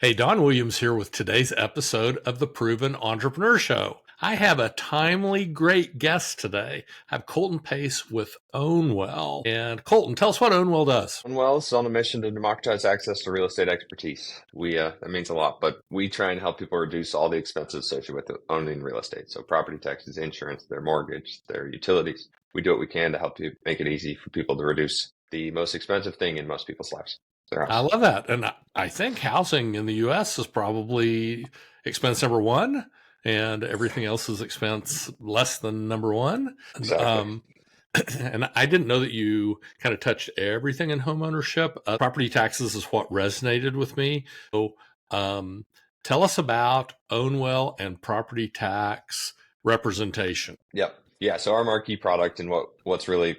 Hey, Don Williams here with today's episode of the Proven Entrepreneur Show. I have a timely, great guest today. I have Colton Pace with OwnWell. And Colton, tell us what OwnWell does. OwnWell is on a mission to democratize access to real estate expertise. That means a lot, but we try and help people reduce all the expenses associated with owning real estate. So property taxes, insurance, their mortgage, their utilities. We do what we can to help you make it easy for people to reduce the most expensive thing in most people's lives. I love that. And I think housing in the U.S. is probably expense number one, and everything else is expense less than number one. Exactly. And I didn't know that you kind of touched everything in homeownership. Property taxes is what resonated with me. So tell us about OwnWell and property tax representation. Yep. Yeah. So our marquee product and what's really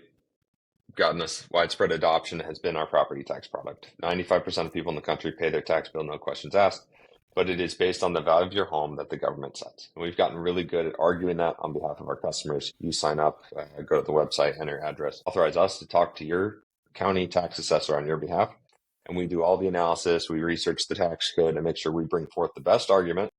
gotten us widespread adoption has been our property tax product. 95% of people in the country pay their tax bill, no questions asked, but it is based on the value of your home that the government sets. And we've gotten really good at arguing that on behalf of our customers. You sign up, go to the website, enter your address, authorize us to talk to your county tax assessor on your behalf. And we do all the analysis. We research the tax code and make sure we bring forth the best argument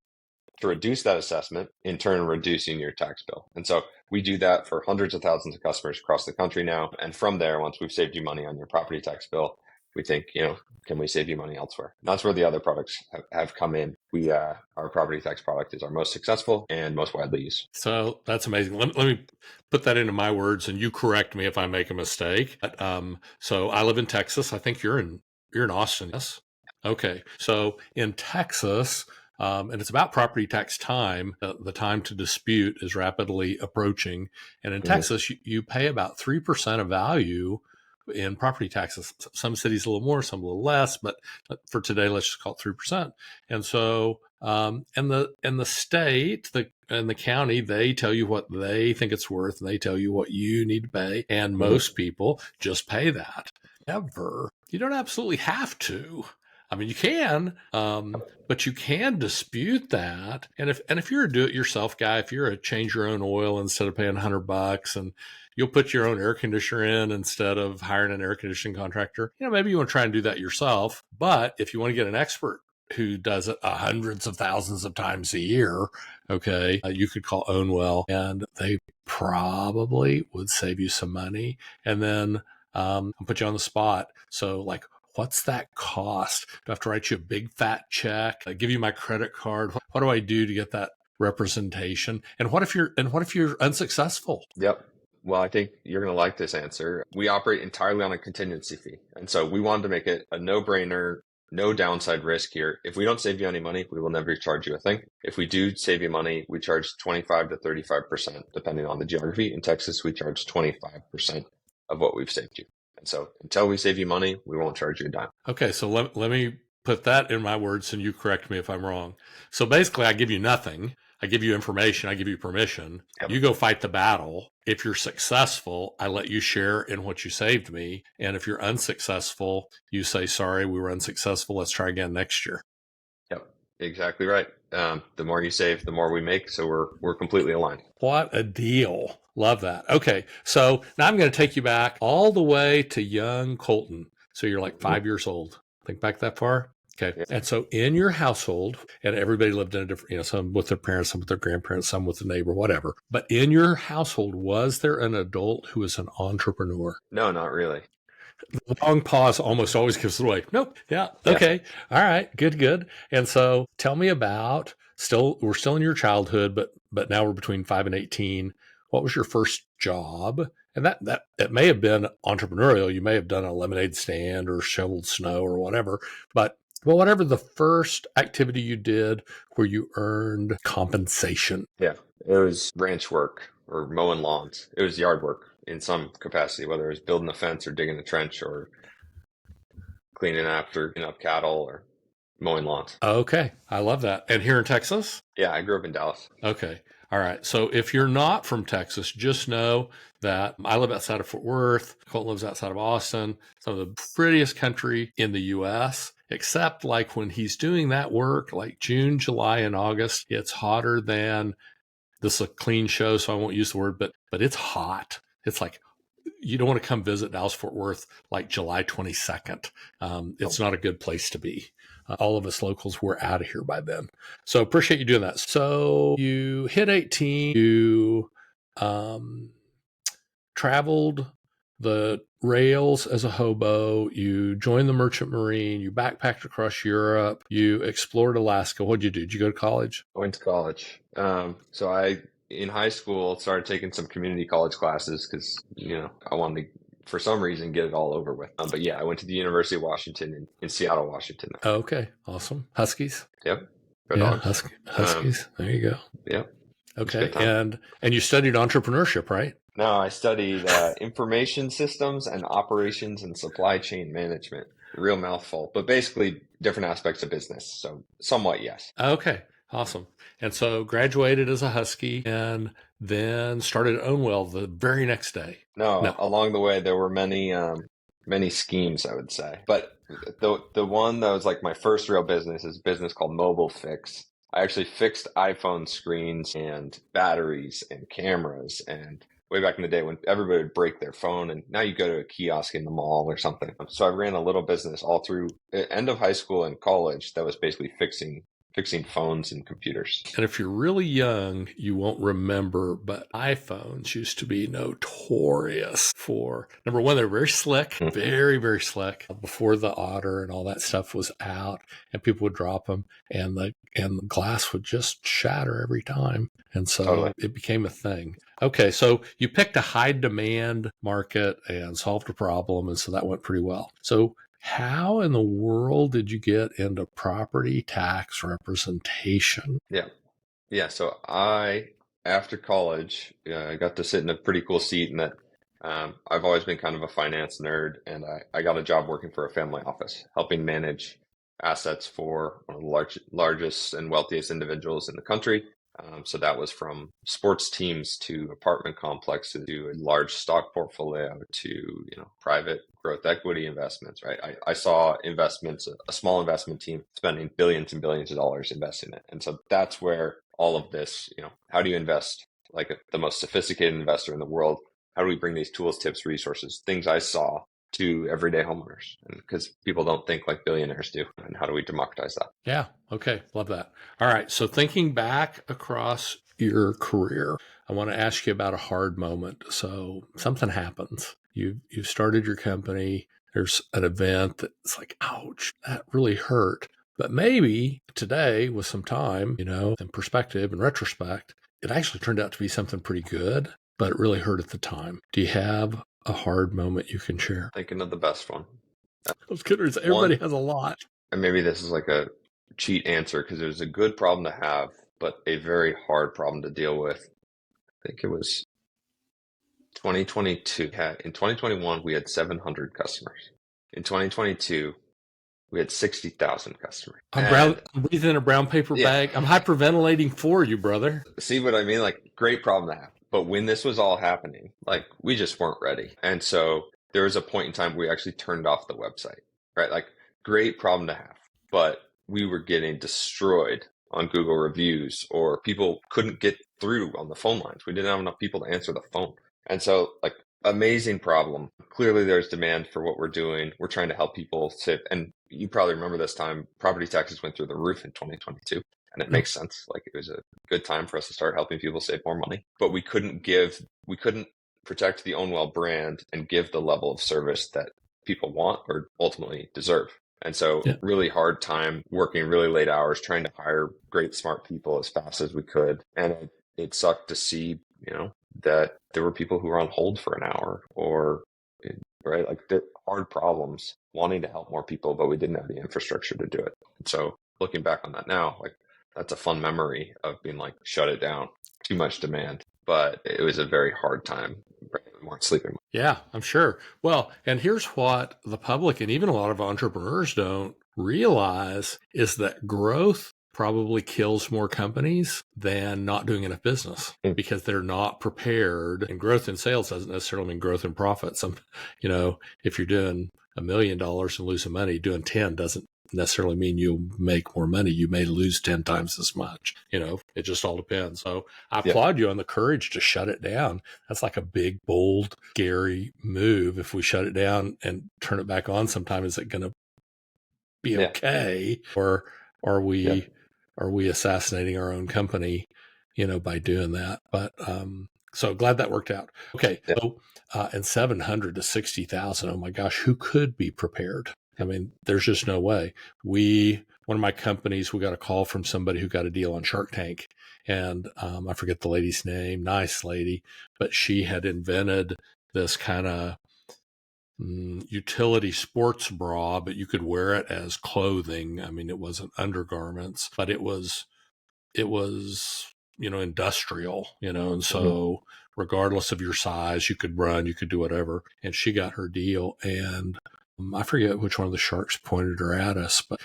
to reduce that assessment, in turn reducing your tax bill. And so we do that for hundreds of thousands of customers across the country now. And from there, once we've saved you money on your property tax bill, we think, can we save you money elsewhere? And that's where the other products have come in. Our property tax product is our most successful and most widely used. So that's amazing. Let me put that into my words, and you correct me if I make a mistake. So I live in Texas. I think you're in Austin. Yes. Okay. So in Texas, and it's about property tax time. The time to dispute is rapidly approaching. And in Texas, you pay about 3% of value in property taxes. Some cities a little more, some a little less, but for today, let's just call it 3%. And so, and the state, and the county, they tell you what they think it's worth, and they tell you what you need to pay. And most people just pay that. However, you don't absolutely have to. I mean, you can, but you can dispute that. And if you're a do-it-yourself guy, if you're a change your own oil instead of paying $100, and you'll put your own air conditioner in instead of hiring an air conditioning contractor, maybe you want to try and do that yourself. But if you want to get an expert who does it hundreds of thousands of times a year, okay, you could call OwnWell, and they probably would save you some money. And then I'll put you on the spot. So what's that cost? Do I have to write you a big fat check? I give you my credit card? What do I do to get that representation? And what if you're unsuccessful? Yep. Well, I think you're going to like this answer. We operate entirely on a contingency fee. And so we wanted to make it a no-brainer, no downside risk here. If we don't save you any money, we will never charge you a thing. If we do save you money, we charge 25 to 35%, depending on the geography. In Texas, we charge 25% of what we've saved you. And so until we save you money, we won't charge you a dime. Okay, so let me put that in my words, and you correct me if I'm wrong. So basically, I give you nothing. I give you information. I give you permission. Yep. You go fight the battle. If you're successful, I let you share in what you saved me. And if you're unsuccessful, you say, sorry, we were unsuccessful. Let's try again next year. Yep, exactly right. The more you save, the more we make. So we're completely aligned. What a deal. Love that. Okay. So now I'm going to take you back all the way to young Colton. So you're like 5 years old. Think back that far? Okay. Yeah. And so in your household, and everybody lived in a different, some with their parents, some with their grandparents, some with the neighbor, whatever. But in your household, was there an adult who was an entrepreneur? No, not really. The long pause almost always gives it away. Nope. Yeah. Okay. Yeah. All right. Good. And so tell me about, we're still in your childhood, but now we're between 5 and 18. What was your first job? And that it may have been entrepreneurial. You may have done a lemonade stand or shoveled snow or whatever, but whatever the first activity you did where you earned compensation. Yeah, it was ranch work or mowing lawns. It was yard work in some capacity, whether it was building a fence or digging a trench or cleaning up cattle or mowing lawns. Okay, I love that. And here in Texas? Yeah, I grew up in Dallas. Okay. All right. So if you're not from Texas, just know that I live outside of Fort Worth. Colton lives outside of Austin, some of the prettiest country in the U.S., except when he's doing that work, like June, July, and August, it's hotter than, this is a clean show, so I won't use the word, but it's hot. It's like, you don't want to come visit Dallas Fort Worth like July 22nd. It's not a good place to be. all of us locals were out of here by then. So appreciate you doing that. So you hit 18, you traveled the rails as a hobo, you joined the Merchant Marine, you backpacked across Europe, you explored Alaska. What'd you do? Did you go to college? I went to college. So I, in high school, started taking some community college classes because, I wanted to, for some reason, get it all over with. But yeah, I went to the University of Washington in Seattle, Washington. Okay, awesome. Huskies? Yep. Go Yeah, dogs. Huskies. There you go. Yep. Okay, and you studied entrepreneurship, right? No, I studied information systems and operations and supply chain management. Real mouthful, but basically different aspects of business. So somewhat, yes. Okay, awesome. And so graduated as a Husky and then started OwnWell the very next day. No, along the way there were many schemes, I would say. But the one that was like my first real business is a business called Mobile Fix. I actually fixed iPhone screens and batteries and cameras, and way back in the day when everybody would break their phone, and now you go to a kiosk in the mall or something. So I ran a little business all through end of high school and college that was basically fixing phones and computers. And if you're really young, you won't remember, but iPhones used to be notorious for, number one, they're very slick, very, very slick before the Otter and all that stuff was out, and people would drop them and the glass would just shatter every time. And so It became a thing. Okay, so you picked a high demand market and solved a problem, and so that went pretty well. So how in the world did you get into property tax representation? Yeah. So after college, I got to sit in a pretty cool seat in that I've always been kind of a finance nerd, and I got a job working for a family office, helping manage assets for one of the largest and wealthiest individuals in the country. So that was from sports teams to apartment complexes to a large stock portfolio to private growth equity investments. Right, I saw investments, a small investment team spending billions and billions of dollars investing in it, and so that's where all of this, how do you invest like the most sophisticated investor in the world? How do we bring these tools, tips, resources, things I saw to everyday homeowners? Because people don't think like billionaires do. And how do we democratize that? Yeah. Okay. Love that. All right. So thinking back across your career, I want to ask you about a hard moment. So something happens. You've started your company. There's an event that's like, ouch, that really hurt. But maybe today, with some time, and perspective and retrospect, it actually turned out to be something pretty good, but it really hurt at the time. Do you have a hard moment you can share? Thinking of the best one. Those kidders, everybody has a lot. And maybe this is like a cheat answer because it was a good problem to have, but a very hard problem to deal with. I think it was 2022. In 2021, we had 700 customers. In 2022, we had 60,000 customers. I'm breathing in a brown paper bag. I'm hyperventilating for you, brother. See what I mean? Like, great problem to have. But when this was all happening, like, we just weren't ready. And so there was a point in time where we actually turned off the website, right? Like, great problem to have. But we were getting destroyed on Google reviews, or people couldn't get through on the phone lines. We didn't have enough people to answer the phone. And so, like, amazing problem. Clearly, there's demand for what we're doing. We're trying to help people save. And you probably remember this time, property taxes went through the roof in 2022. And it makes sense. Like, it was a good time for us to start helping people save more money. But we couldn't protect the OwnWell brand and give the level of service that people want or ultimately deserve. And so really hard time working really late hours, trying to hire great, smart people as fast as we could. And it sucked to see, that there were people who were on hold for an hour right? Like, hard problems, wanting to help more people, but we didn't have the infrastructure to do it. And so looking back on that now, like, that's a fun memory of being like, shut it down, too much demand. But it was a very hard time. We weren't sleeping. Yeah, I'm sure. Well, and here's what the public and even a lot of entrepreneurs don't realize is that growth probably kills more companies than not doing enough business because they're not prepared. And growth in sales doesn't necessarily mean growth in profit. If you're doing $1 million and losing money, doing 10 doesn't necessarily mean you'll make more money. You may lose 10 times as much. It just all depends. So I applaud you on the courage to shut it down. That's like a big, bold, scary move. If we shut it down and turn it back on sometime, is it going to be Yeah. okay, or are Yeah. we assassinating our own company, by doing that? But so glad that worked out. Okay, Yeah. so and 700 to 60,000. Oh my gosh, who could be prepared? I mean, there's just no way. One of my companies, we got a call from somebody who got a deal on Shark Tank, and I forget the lady's name, nice lady, but she had invented this kind of utility sports bra, but you could wear it as clothing. I mean, it wasn't undergarments, but it was industrial, and Mhm. so regardless of your size, you could run, you could do whatever. And she got her deal, and I forget which one of the sharks pointed her at us, but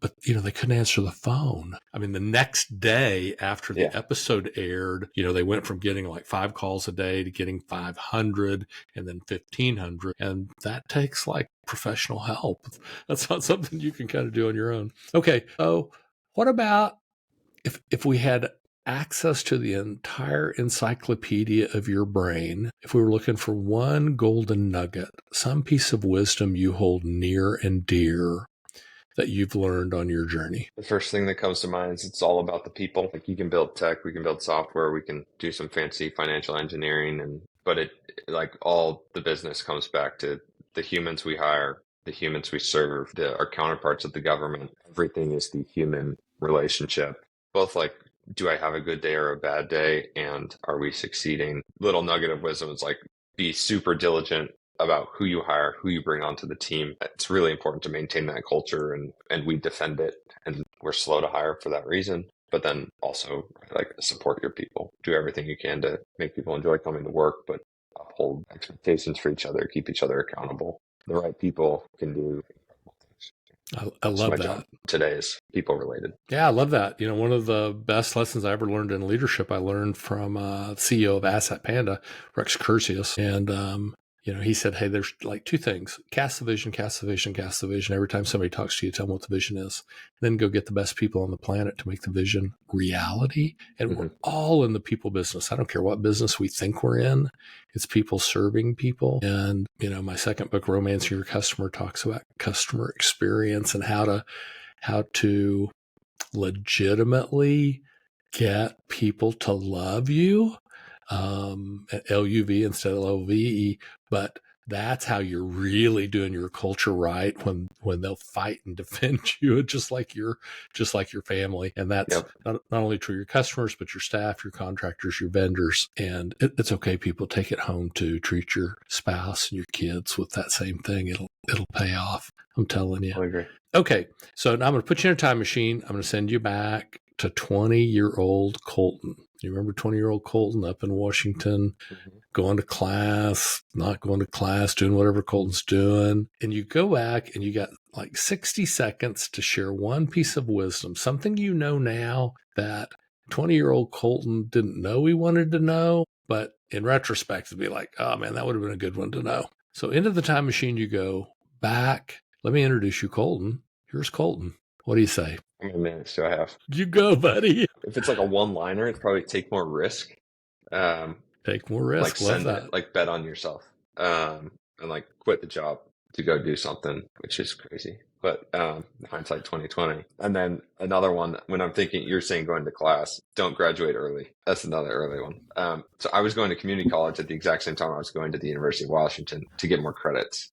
they couldn't answer the phone. I mean, the next day after the Yeah. episode aired, they went from getting like 5 calls a day to getting 500 and then 1,500. And that takes like professional help. That's not something you can kind of do on your own. Okay. So what about if we had access to the entire encyclopedia of your brain, if we were looking for one golden nugget, some piece of wisdom you hold near and dear that you've learned on your journey? The first thing that comes to mind is it's all about the people. Like you can build tech, we can build software, we can do some fancy financial engineering, but it like all the business comes back to the humans we hire, the humans we serve, our counterparts at the government. Everything is the human relationship. Both like, do I have a good day or a bad day, and are we succeeding? Little nugget of wisdom is like be super diligent about who you hire, who you bring onto the team. It's really important to maintain that culture, and we defend it, and we're slow to hire for that reason. But then also like support your people, do everything you can to make people enjoy coming to work, but uphold expectations for each other, keep each other accountable. The right people can do incredible things. I So love my job that. today is people related. Yeah, I love that. One of the best lessons I ever learned in leadership, I learned from CEO of Asset Panda, Rex Curcius. And, he said, hey, there's like two things: cast the vision, cast the vision, cast the vision. Every time somebody talks to you, tell them what the vision is. Then go get the best people on the planet to make the vision reality. And we're Mm-hmm. all in the people business. I don't care what business we think we're in. It's people serving people. And, my second book, Romancing Your Customer, talks about customer experience and how to legitimately get people to love you, LUV instead of LOVE. But that's how you're really doing your culture right, when they'll fight and defend you, just like your family. And that's Yep. not only true of your customers, but your staff, your contractors, your vendors. And it's okay, people, take it home to treat your spouse and your kids with that same thing. It'll pay off. I'm telling you. I agree. Okay, so now I'm going to put you in a time machine. I'm going to send you back to 20-year-old Colton. You remember 20-year-old Colton up in Washington, Mm-hmm. going to class, not going to class, doing whatever Colton's doing. And you go back and you got like 60 seconds to share one piece of wisdom, something you know now that 20-year-old Colton didn't know he wanted to know, but in retrospect, it'd be like, oh man, that would have been a good one to know. So into the time machine you go back. Let me introduce you, Colton. Here's Colton. What do you say? How many minutes do I have? You go, buddy. If it's like a one-liner, it's probably take more risk. Um, Take more like risk. Love send it, that. like bet on yourself, and like quit the job to go do something, which is crazy. But hindsight 2020. And then another one, when I'm thinking, you're saying going to class, don't graduate early. That's another early one. So I was going to community college at the exact same time I was going to the University of Washington to get more credits.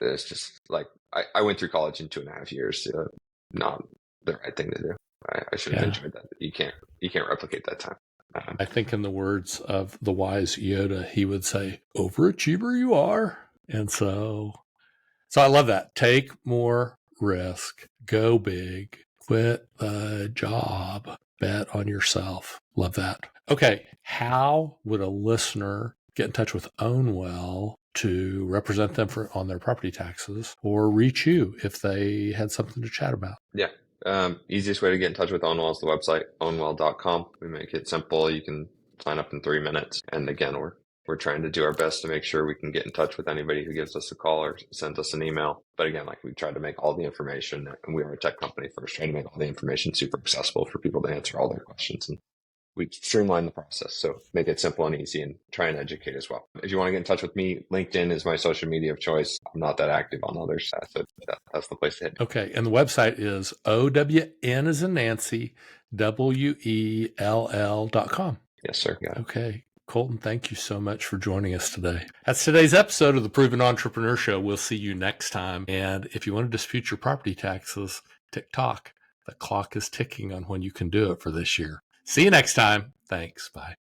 It's just like I went through college in 2.5 years. Not the right thing to do. I should have Yeah. enjoyed that. You can't replicate that time. I think in the words of the wise Yoda, he would say, overachiever you are. And so I love that. Take more risk, go big, quit the job, bet on yourself. Love that. Okay. How would a listener get in touch with OwnWell to represent them on their property taxes, or reach you if they had something to chat about? Yeah. Easiest way to get in touch with OwnWell is the website, ownwell.com. We make it simple. You can sign up in 3 minutes. And again, we're trying to do our best to make sure we can get in touch with anybody who gives us a call or sends us an email. But again, like we tried to make all the information, and we are a tech company first, trying to make all the information super accessible for people to answer all their questions. And we streamline the process. So make it simple and easy and try and educate as well. If you want to get in touch with me, LinkedIn is my social media of choice. I'm not that active on others. So that's the place to hit. Okay. And the website is OWN as in Nancy, WELL.com. Yes, sir. Got it. Okay. Colton, thank you so much for joining us today. That's today's episode of the Proven Entrepreneur Show. We'll see you next time. And if you want to dispute your property taxes, tick-tock. The clock is ticking on when you can do it for this year. See you next time. Thanks. Bye.